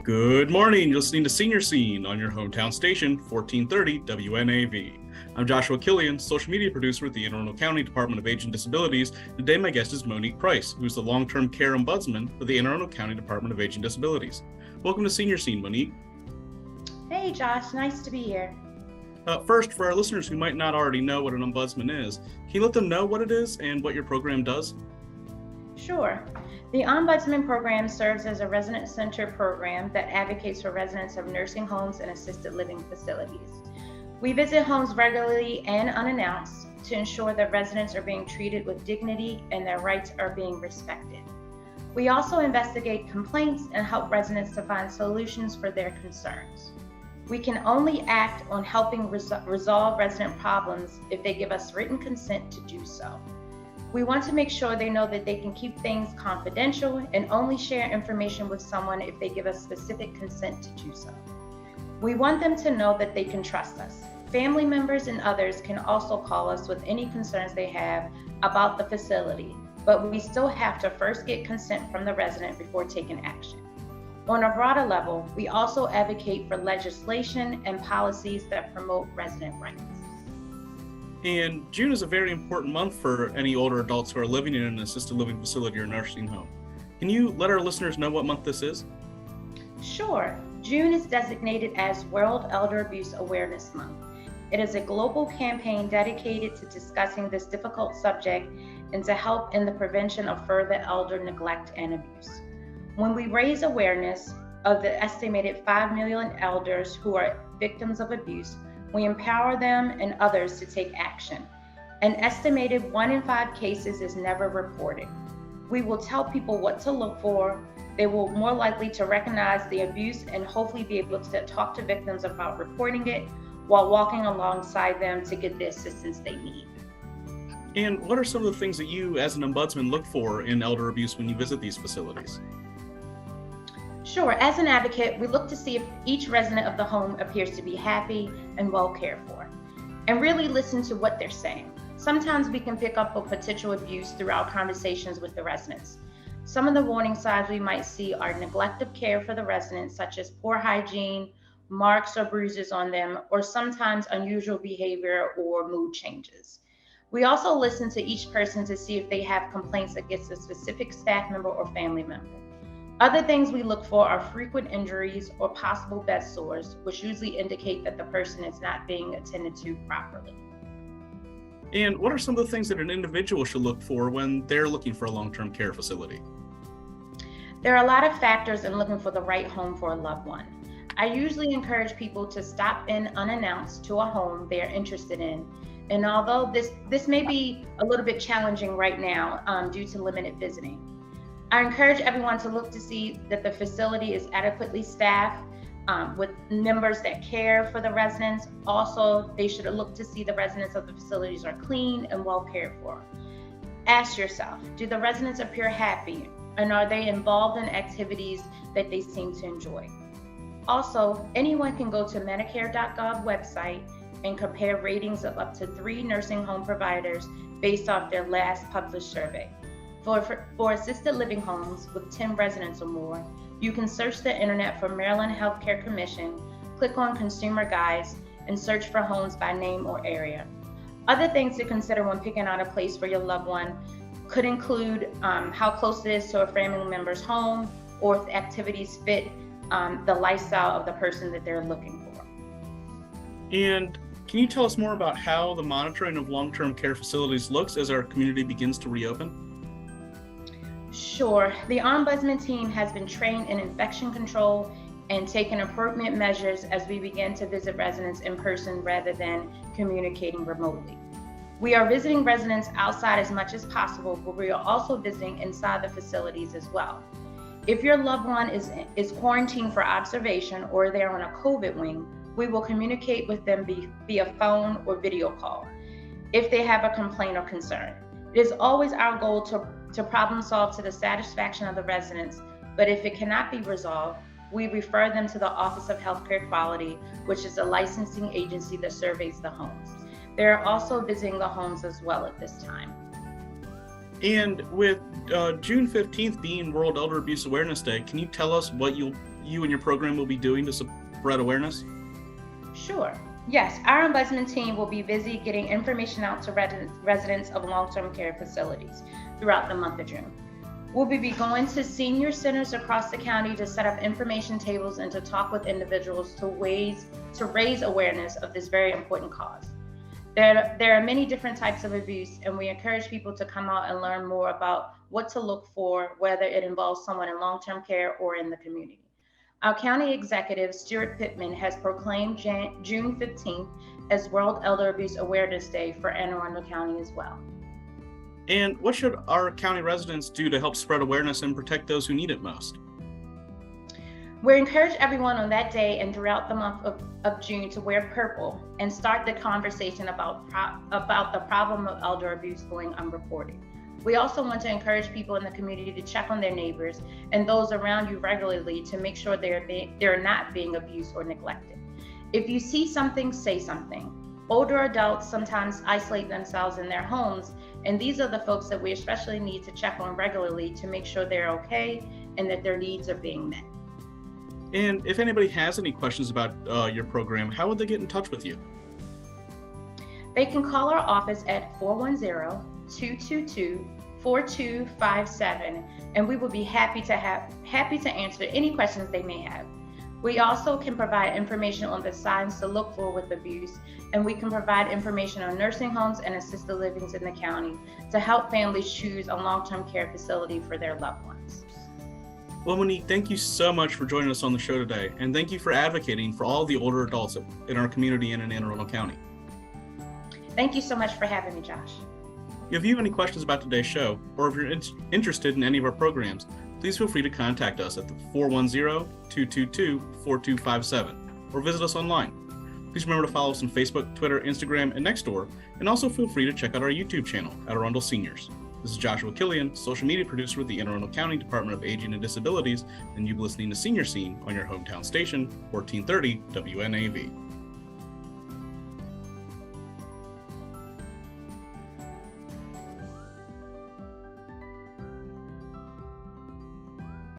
Good morning. You're listening to Senior Scene on your hometown station, 1430 WNAV. I'm Joshua Killian, social media producer at the Anne Arundel County Department of Age and Disabilities. Today, my guest is Monique Price, who's the long-term care ombudsman for the Anne Arundel County Department of Age and Disabilities. Welcome to Senior Scene, Monique. Hey, Josh. Nice to be here. First, for our listeners who might not already know what an ombudsman is, can you let them know what it is and what your program does? Sure. The Ombudsman program serves as a resident-centered program that advocates for residents of nursing homes and assisted living facilities. We visit homes regularly and unannounced to ensure that residents are being treated with dignity and their rights are being respected. We also investigate complaints and help residents to find solutions for their concerns. We can only act on helping resolve resident problems if they give us written consent to do so. We want to make sure they know that they can keep things confidential and only share information with someone if they give us specific consent to do so. We want them to know that they can trust us. Family members and others can also call us with any concerns they have about the facility, but we still have to first get consent from the resident before taking action. On a broader level, we also advocate for legislation and policies that promote resident rights. And June is a very important month for any older adults who are living in an assisted living facility or nursing home. Can you let our listeners know what month this is? Sure. June is designated as World Elder Abuse Awareness Month. It is a global campaign dedicated to discussing this difficult subject and to help in the prevention of further elder neglect and abuse. When we raise awareness of the estimated 5 million elders who are victims of abuse, we empower them and others to take action. An estimated 1 in 5 cases is never reported. We will tell people what to look for. They will more likely to recognize the abuse and hopefully be able to talk to victims about reporting it while walking alongside them to get the assistance they need. And what are some of the things that you as an ombudsman look for in elder abuse when you visit these facilities? Sure. As an advocate, we look to see if each resident of the home appears to be happy and well cared for, and really listen to what they're saying. Sometimes we can pick up on potential abuse through our conversations with the residents. Some of the warning signs we might see are neglect of care for the residents, such as poor hygiene, marks or bruises on them, or sometimes unusual behavior or mood changes. We also listen to each person to see if they have complaints against a specific staff member or family member. Other things we look for are frequent injuries or possible bed sores, which usually indicate that the person is not being attended to properly. And what are some of the things that an individual should look for when they're looking for a long-term care facility? There are a lot of factors in looking for the right home for a loved one. I usually encourage people to stop in unannounced to a home they are interested in. And although this may be a little bit challenging right now due to limited visiting, I encourage everyone to look to see that the facility is adequately staffed with members that care for the residents. Also, they should look to see the residents of the facilities are clean and well cared for. Ask yourself, do the residents appear happy and are they involved in activities that they seem to enjoy? Also, anyone can go to Medicare.gov website and compare ratings of up to 3 nursing home providers based off their last published survey. For assisted living homes with 10 residents or more, you can search the internet for Maryland Healthcare Commission, click on Consumer Guides, and search for homes by name or area. Other things to consider when picking out a place for your loved one could include how close it is to a family member's home, or if the activities fit the lifestyle of the person that they're looking for. And can you tell us more about how the monitoring of long-term care facilities looks as our community begins to reopen? Sure. The Ombudsman team has been trained in infection control and taken appropriate measures as we begin to visit residents in person rather than communicating remotely. We are visiting residents outside as much as possible, but we are also visiting inside the facilities as well. If your loved one is quarantined for observation or they're on a COVID wing, we will communicate with them via phone or video call if they have a complaint or concern. It is always our goal to problem solve to the satisfaction of the residents, but if it cannot be resolved, we refer them to the Office of Healthcare Quality, which is a licensing agency that surveys the homes. They're also visiting the homes as well at this time. And with June 15th being World Elder Abuse Awareness Day, can you tell us what you'll you and your program will be doing to spread awareness? Sure. Yes, our ombudsman team will be busy getting information out to residents of long-term care facilities throughout the month of June. We'll be going to senior centers across the county to set up information tables and to talk with individuals to raise awareness of this very important cause. There are many different types of abuse, and we encourage people to come out and learn more about what to look for, whether it involves someone in long-term care or in the community. Our county executive, Stuart Pittman, has proclaimed June 15th as World Elder Abuse Awareness Day for Anne Arundel County as well. And what should our county residents do to help spread awareness and protect those who need it most? We encourage everyone on that day and throughout the month of June to wear purple and start the conversation about the problem of elder abuse going unreported. We also want to encourage people in the community to check on their neighbors and those around you regularly to make sure they're not being abused or neglected. If you see something, say something. Older adults sometimes isolate themselves in their homes, and these are the folks that we especially need to check on regularly to make sure they're okay and that their needs are being met. And if anybody has any questions about your program, how would they get in touch with you? They can call our office at 410-222-4257, and we will be happy to answer any questions they may have. We also can provide information on the signs to look for with abuse, and we can provide information on nursing homes and assisted livings in the county to help families choose a long-term care facility for their loved ones. Well, Monique, thank you so much for joining us on the show today, and thank you for advocating for all the older adults in our community and in Anne Arundel County. Thank you so much for having me, Josh. If you have any questions about today's show, or if you're interested in any of our programs, please feel free to contact us at 410-222-4257 or visit us online. Please remember to follow us on Facebook, Twitter, Instagram, and Nextdoor, and also feel free to check out our YouTube channel at Arundel Seniors. This is Joshua Killian, social media producer with the Anne Arundel County Department of Aging and Disabilities, and you've been listening to Senior Scene on your hometown station, 1430 WNAV.